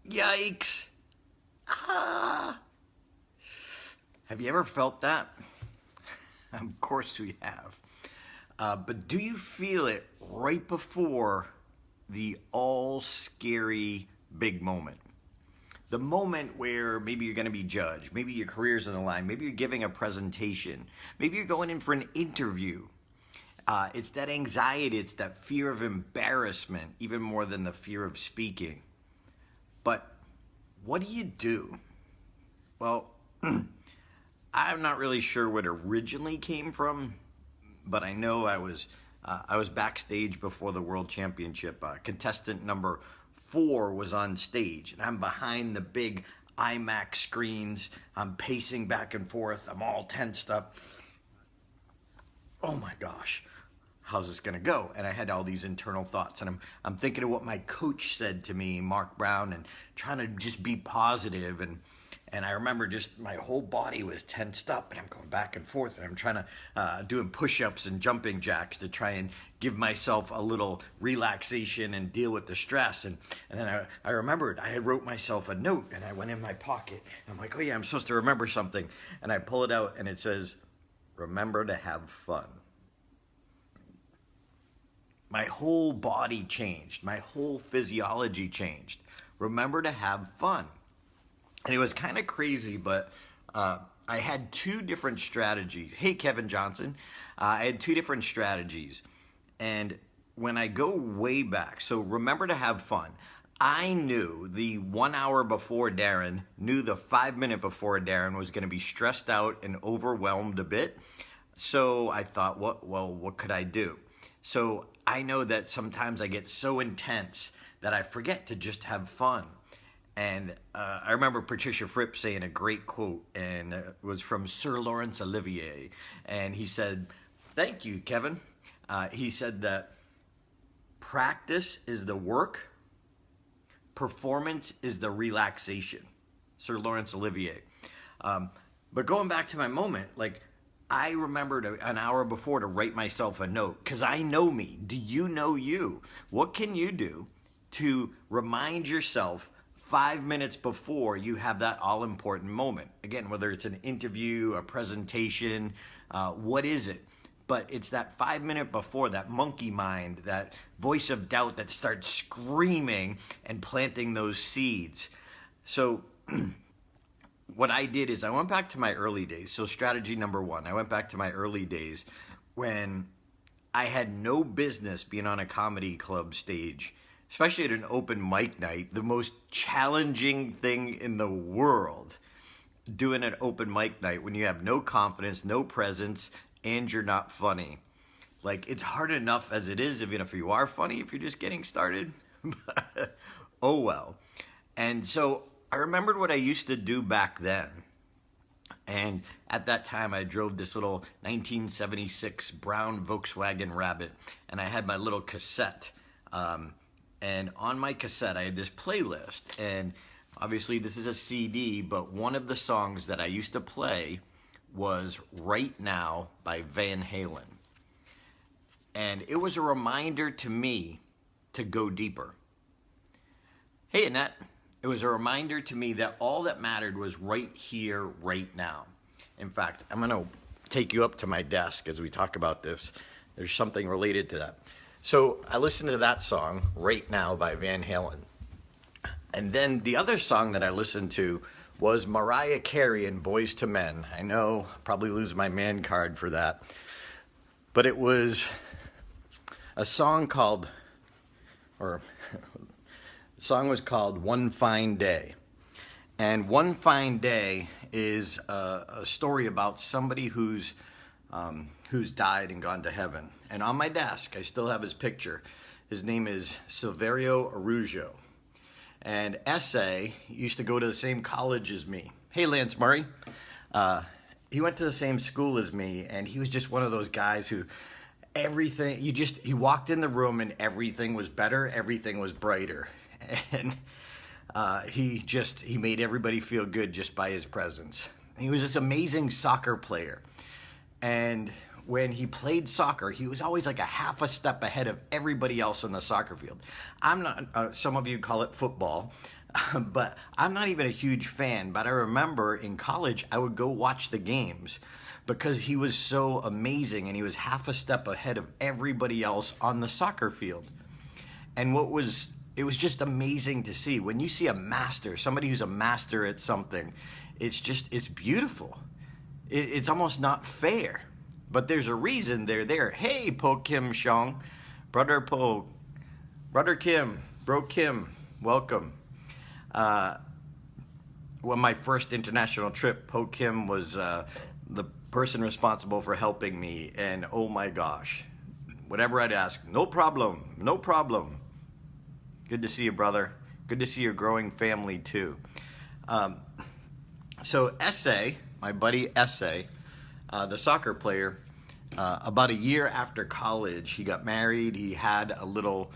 Yikes. Ah. Have you ever felt that? Of course we have. But do you feel it right before the all scary big moment? The moment where maybe you're going to be judged, maybe your career's on the line, maybe you're giving a presentation, maybe you're going in for an interview. It's that anxiety, it's that fear of embarrassment, even more than the fear of speaking. But what do you do? Well, I'm not really sure what originally came from, but I know I was backstage before the World Championship. Contestant number 4 was on stage, and I'm behind the big IMAX screens. I'm pacing back and forth. I'm all tensed up. Oh my gosh, how's this gonna go? And I had all these internal thoughts, and I'm thinking of what my coach said to me, Mark Brown, and trying to just be positive. And I remember just my whole body was tensed up, and I'm going back and forth, and I'm trying to doing push-ups and jumping jacks to try and give myself a little relaxation and deal with the stress. And then I remembered I had wrote myself a note, and I went in my pocket. I'm like, oh yeah, I'm supposed to remember something. And I pull it out, and it says, remember to have fun. My whole body changed. My whole physiology changed. Remember to have fun. And it was kind of crazy, but I had 2 different strategies. Hey, Kevin Johnson. I had 2 different strategies. And when I go way back, so remember to have fun. I knew the 1 hour before Darren, knew the 5 minute before Darren was going to be stressed out and overwhelmed a bit. So I thought, what could I do? So I know that sometimes I get so intense that I forget to just have fun. And I remember Patricia Fripp saying a great quote, and it was from Sir Laurence Olivier. And he said, thank you, Kevin. He said that practice is the work, performance is the relaxation. Sir Laurence Olivier. But going back to my moment, like, I remembered an hour before to write myself a note, because I know me. Do you know you? What can you do to remind yourself 5 minutes before you have that all-important moment? Again, whether it's an interview, a presentation, what is it? But it's that 5 minute before, that monkey mind, that voice of doubt that starts screaming and planting those seeds. So what I did is I went back to my early days. So strategy number 1, I went back to my early days when I had no business being on a comedy club stage, especially at an open mic night, the most challenging thing in the world, doing an open mic night when you have no confidence, no presence, and you're not funny. Like, it's hard enough as it is, even if you are funny, if you're just getting started. Oh well. And so I remembered what I used to do back then. And at that time, I drove this little 1976 brown Volkswagen Rabbit, and I had my little cassette. And on my cassette, I had this playlist. And obviously, this is a CD, but one of the songs that I used to play was Right Now by Van Halen. And it was a reminder to me to go deeper. Hey, Annette. It was a reminder to me that all that mattered was right here, right now. In fact, I'm going to take you up to my desk as we talk about this. There's something related to that. So I listened to that song, Right Now by Van Halen. And then the other song that I listened to was Mariah Carey and Boys to Men. I know, I'll probably lose my man card for that. But it was a song called, the song was called One Fine Day. And One Fine Day is a story about somebody who's died and gone to heaven. And on my desk, I still have his picture. His name is Silverio Araujo. And S.A. used to go to the same college as me. Hey, Lance Murray. He went to the same school as me, and he was just one of those guys who he walked in the room and everything was better, everything was brighter. And he made everybody feel good just by his presence. He was this amazing soccer player. And when he played soccer, he was always like a half a step ahead of everybody else on the soccer field. I'm not, some of you call it football. But I'm not even a huge fan. But I remember in college, I would go watch the games because he was so amazing and he was half a step ahead of everybody else on the soccer field. And it was just amazing to see. When you see a master, somebody who's a master at something, it's beautiful. It's almost not fair. But there's a reason they're there. Hey, Po Kim Shong, Brother Po, Brother Kim, Bro Kim, welcome. When my first international trip, Po Kim was the person responsible for helping me. And oh my gosh, whatever I'd ask, no problem, no problem. Good to see you, brother. Good to see your growing family too. So Essay, my buddy Essay, the soccer player, about a year after college, he got married. He had a little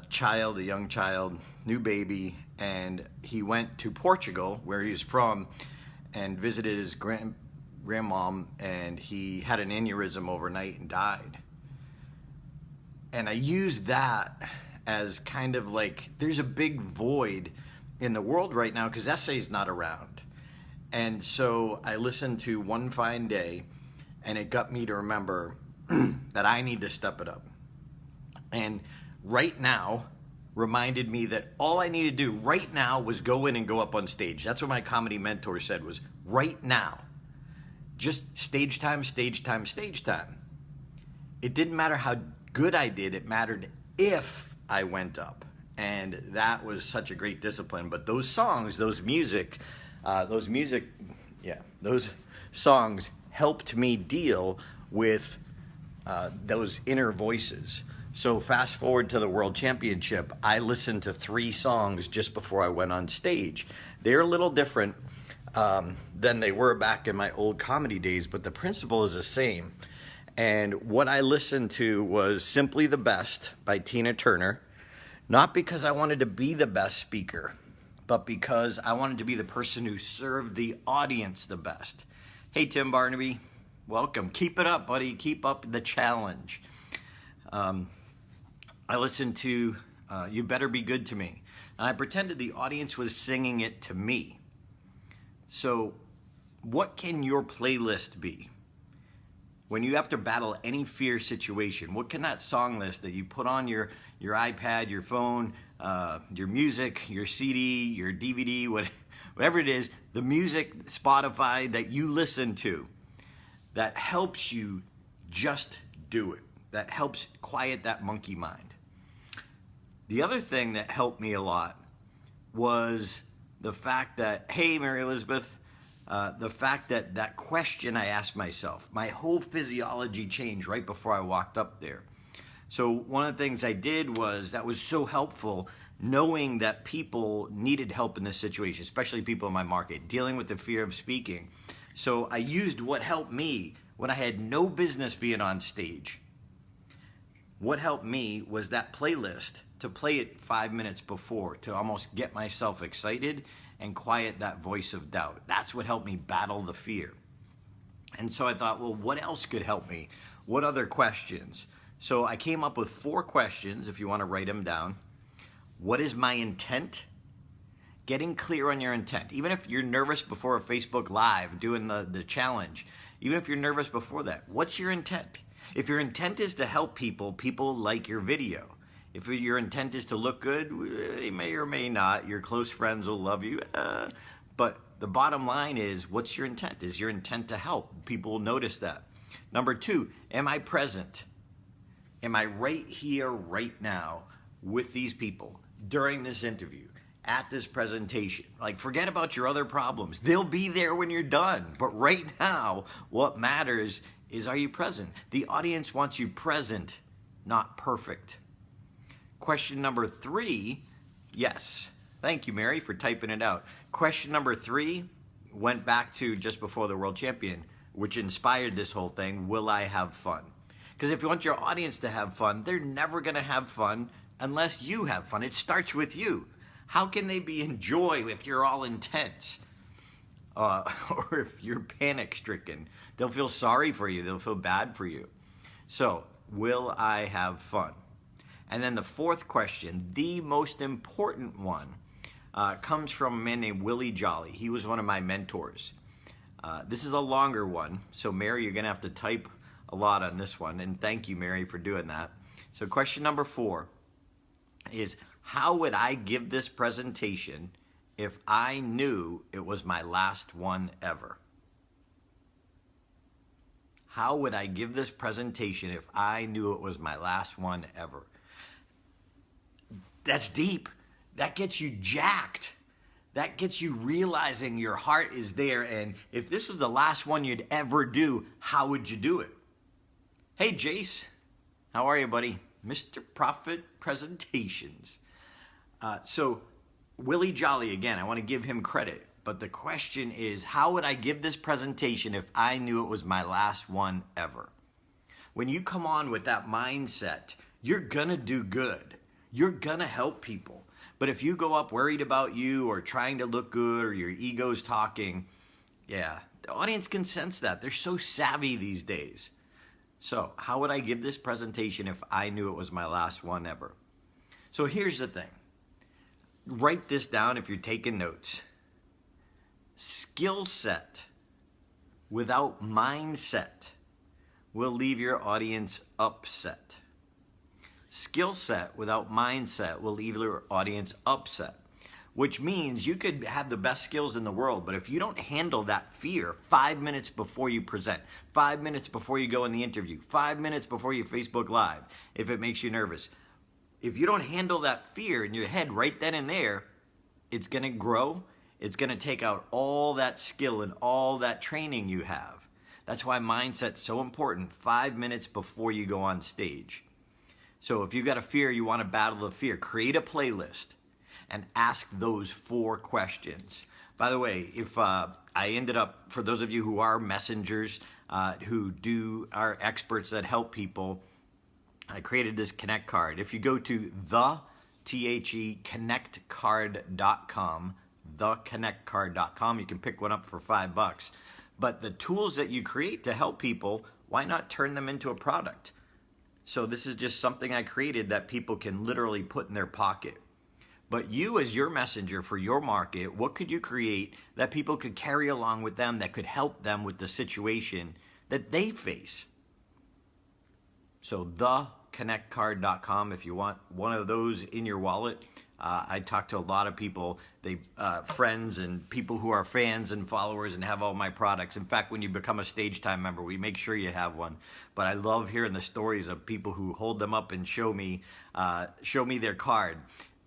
child, a young child, new baby, and he went to Portugal, where he's from, and visited his grandmom, and he had an aneurysm overnight and died. And I use that as kind of like, there's a big void in the world right now because Essay's not around. And so I listened to One Fine Day, and it got me to remember that I need to step it up. And right now reminded me that all I needed to do right now was go in and go up on stage. That's what my comedy mentor said, was right now. Just stage time, stage time, stage time. It didn't matter how good I did. It mattered if I went up. And that was such a great discipline. But those songs, those songs helped me deal with those inner voices. So fast forward to the World Championship, I listened to 3 songs just before I went on stage. They're a little different than they were back in my old comedy days, but the principle is the same. And what I listened to was Simply the Best by Tina Turner, not because I wanted to be the best speaker, but because I wanted to be the person who served the audience the best. Hey, Tim Barnaby, welcome. Keep it up, buddy. Keep up the challenge. I listened to You Better Be Good to Me, and I pretended the audience was singing it to me. So what can your playlist be? When you have to battle any fear situation, what can that song list that you put on your iPad, your phone, your music, your CD, your DVD, whatever it is, the music, Spotify that you listen to, that helps you just do it, that helps quiet that monkey mind. The other thing that helped me a lot was the fact that, hey, Mary Elizabeth, the fact that that question I asked myself, my whole physiology changed right before I walked up there. So one of the things I did that was so helpful, knowing that people needed help in this situation, especially people in my market, dealing with the fear of speaking. So I used what helped me when I had no business being on stage. What helped me was that playlist, to play it 5 minutes before, to almost get myself excited and quiet that voice of doubt. That's what helped me battle the fear. And so I thought, well, what else could help me? What other questions? So I came up with 4 questions, if you want to write them down. What is my intent? Getting clear on your intent. Even if you're nervous before a Facebook Live doing the challenge, even if you're nervous before that, what's your intent? If your intent is to help people, people like your video. If your intent is to look good, they may or may not. Your close friends will love you. But the bottom line is, what's your intent? Is your intent to help? People will notice that. Number 2, am I present? Am I right here, right now, with these people, during this interview, at this presentation? Like, forget about your other problems. They'll be there when you're done. But right now, what matters is, are you present? The audience wants you present, not perfect. Question number 3, yes. Thank you, Mary, for typing it out. Question number 3 went back to just before the World Champion, which inspired this whole thing. Will I have fun? Because if you want your audience to have fun, they're never going to have fun unless you have fun. It starts with you. How can they be in joy if you're all intense? Or if you're panic-stricken? They'll feel sorry for you. They'll feel bad for you. So, will I have fun? And then the 4th question, the most important one, comes from a man named Willie Jolly. He was one of my mentors. This is a longer one, so Mary, you're going to have to type a lot on this one, and thank you, Mary, for doing that. So question number 4 is, how would I give this presentation if I knew it was my last one ever? How would I give this presentation if I knew it was my last one ever? That's deep. That gets you jacked. That gets you realizing your heart is there. And if this was the last one you'd ever do, how would you do it? Hey, Jace. How are you, buddy? Mr. Prophet Presentations. So Willie Jolly, again, I want to give him credit. But the question is, how would I give this presentation if I knew it was my last one ever? When you come on with that mindset, you're going to do good. You're going to help people. But if you go up worried about you or trying to look good or your ego's talking, yeah, the audience can sense that. They're so savvy these days. So how would I give this presentation if I knew it was my last one ever? So here's the thing. Write this down if you're taking notes. Skill set without mindset will leave your audience upset. Skill set without mindset will leave your audience upset, which means you could have the best skills in the world, but if you don't handle that fear 5 minutes before you present, 5 minutes before you go in the interview, 5 minutes before you Facebook Live, if it makes you nervous, if you don't handle that fear in your head right then and there, it's going to grow. It's going to take out all that skill and all that training you have. That's why mindset's so important 5 minutes before you go on stage. So if you've got a fear, you want to battle the fear, create a playlist and ask those 4 questions. By the way, if I ended up, for those of you who are messengers, who are experts that help people, I created this Connect card. If you go to connectcard.com, theconnectcard.com, you can pick one up for $5. But the tools that you create to help people, why not turn them into a product? So this is just something I created that people can literally put in their pocket. But you, as your messenger for your market, what could you create that people could carry along with them, that could help them with the situation that they face? So theconnectcard.com, if you want one of those in your wallet. I talk to a lot of people, friends and people who are fans and followers and have all my products. In fact, when you become a Stage Time member, we make sure you have one. But I love hearing the stories of people who hold them up and show me their card,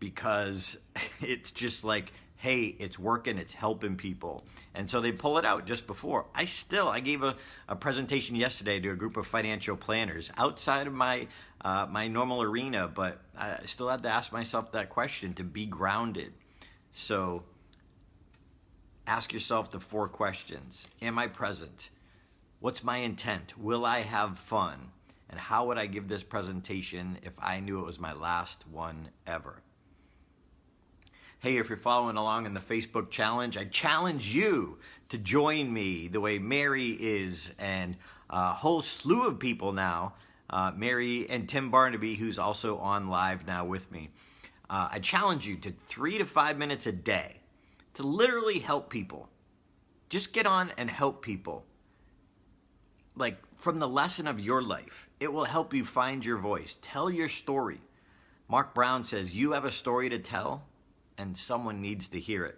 because it's just like, hey, it's working, it's helping people. And so they pull it out just before. I gave a presentation yesterday to a group of financial planners outside of my normal arena, but I still had to ask myself that question to be grounded. So ask yourself the 4 questions. Am I present? What's my intent? Will I have fun? And how would I give this presentation if I knew it was my last one ever? Hey, if you're following along in the Facebook challenge, I challenge you to join me the way Mary is, and a whole slew of people now, Mary and Tim Barnaby, who's also on live now with me. I challenge you to 3 to 5 minutes a day to literally help people. Just get on and help people. Like from the lesson of your life, it will help you find your voice. Tell your story. Mark Brown says, you have a story to tell, and someone needs to hear it.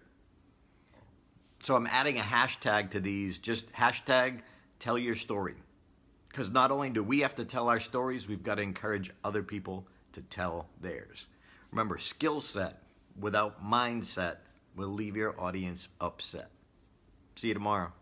So I'm adding a hashtag to these, just hashtag tell your story. Because not only do we have to tell our stories, we've got to encourage other people to tell theirs. Remember, skill set without mindset will leave your audience upset. See you tomorrow.